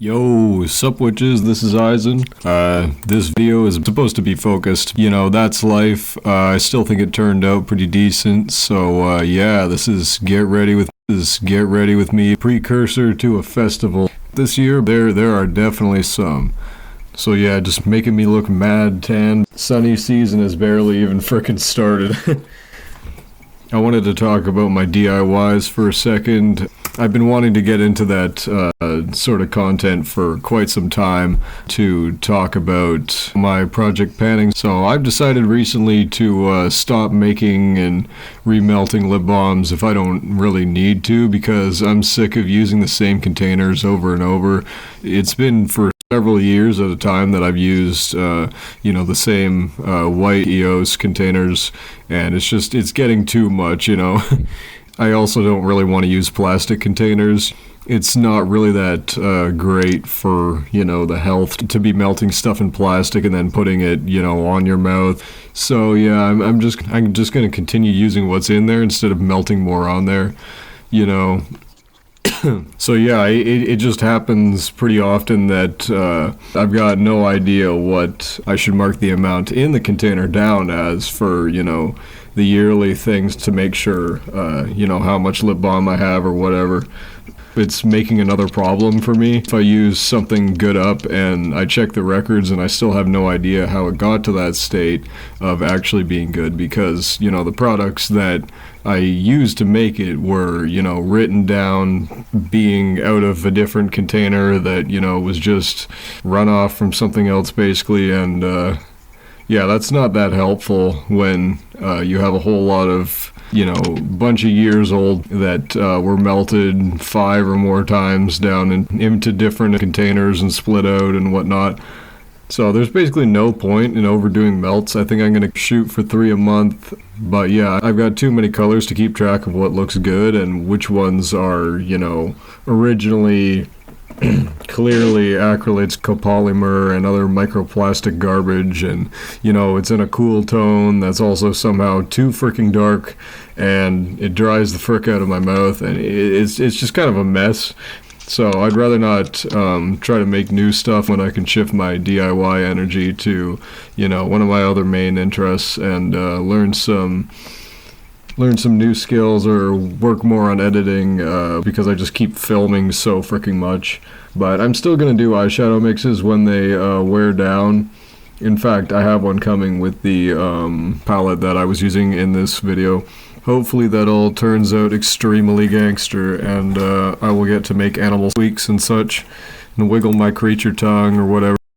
Yo, sup witches, this is Eisen. This video is supposed to be focused, that's life. I still think it turned out pretty decent, so yeah, this is Get Ready With Me, precursor to a festival. This year, there are definitely some. So yeah, just making me look mad tan. Sunny season has barely even frickin' started. I wanted to talk about my DIYs for a second. I've been wanting to get into that sort of content for quite some time to talk about my project panning. So I've decided recently to stop making and remelting lip balms if I don't really need to, because I'm sick of using the same containers over and over. It's been for several years at a time that I've used, the same white EOS containers, and it's getting too much, I also don't really want to use plastic containers. It's not really that great for, the health to be melting stuff in plastic and then putting it, on your mouth. So yeah, I'm just going to continue using what's in there instead of melting more on there, So yeah, it just happens pretty often that I've got no idea what I should mark the amount in the container down as for, the yearly things to make sure, how much lip balm I have or whatever. It's making another problem for me. If I use something good up and I check the records and I still have no idea how it got to that state of actually being good, because, the products that I used to make it were, written down being out of a different container that, was just run off from something else basically, and yeah, that's not that helpful when you have a whole lot of, bunch of years old that were melted 5 or more times down into different containers and split out and whatnot. So there's basically no point in overdoing melts. I think I'm going to shoot for 3 a month. But yeah, I've got too many colors to keep track of what looks good and which ones are, originally clearly acrylates, copolymer, and other microplastic garbage, and it's in a cool tone that's also somehow too freaking dark, and it dries the frick out of my mouth, and it's just kind of a mess. So I'd rather not try to make new stuff when I can shift my DIY energy to one of my other main interests and learn some new skills or work more on editing, because I just keep filming so freaking much. But I'm still going to do eyeshadow mixes when they wear down. In fact, I have one coming with the palette that I was using in this video. Hopefully that all turns out extremely gangster, and I will get to make animal squeaks and such, and wiggle my creature tongue or whatever.